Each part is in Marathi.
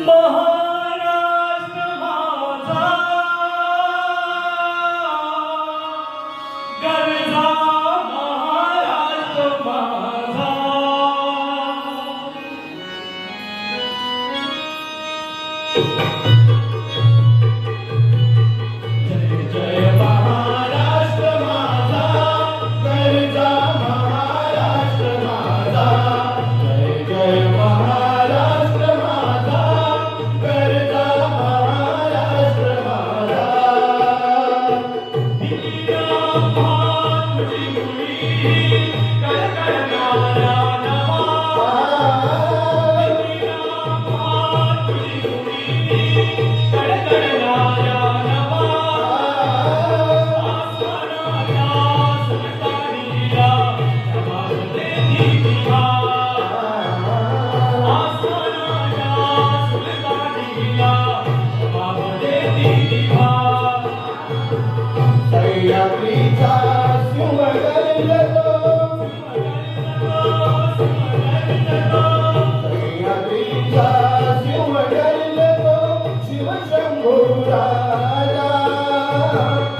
महाराष्ट्र माझा गरजा महाराष्ट्र माझा जय जय महाराष्ट्र माझा गरजा महाराष्ट्र माझा जय जय महाराष्ट्र माझा गरजा महाराष्ट्र माझा दिल्या भात तुझी मुली कडकडणारा नवा दिल्या भात तुझी मुली कडकडणारा नवा आसमानाच्या सुलतानीला जबाब देती दिवा आसमानाच्या सुलतानीला जबाब देती दिवा सह्याद्रीचा शिवगर्जतो सह्याद्रीचा शिवगर्जतो शिवशंभो राजा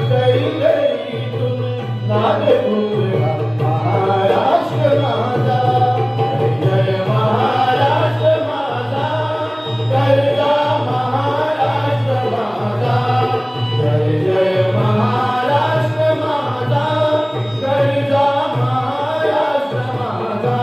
जय जयतून नाद गुंजला महाराष्ट्र माझा जय जय महाराष्ट्र माझा गरजा महाराष्ट्र माझा जय जय महाराष्ट्र माझा गरजा महाराष्ट्र माझा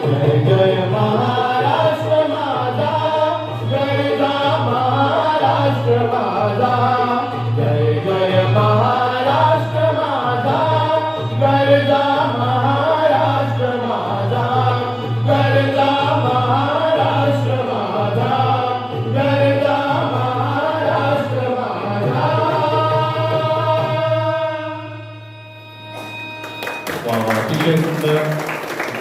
जय जय महाराष्ट्र माझा गरजा महाराष्ट्र माझा जय जय महाराष्ट्र माझा गरजा महाराष्ट्र माझा गरजा महाराष्ट्र माझा गरजा महाराष्ट्र माझा अतिशय सुंदर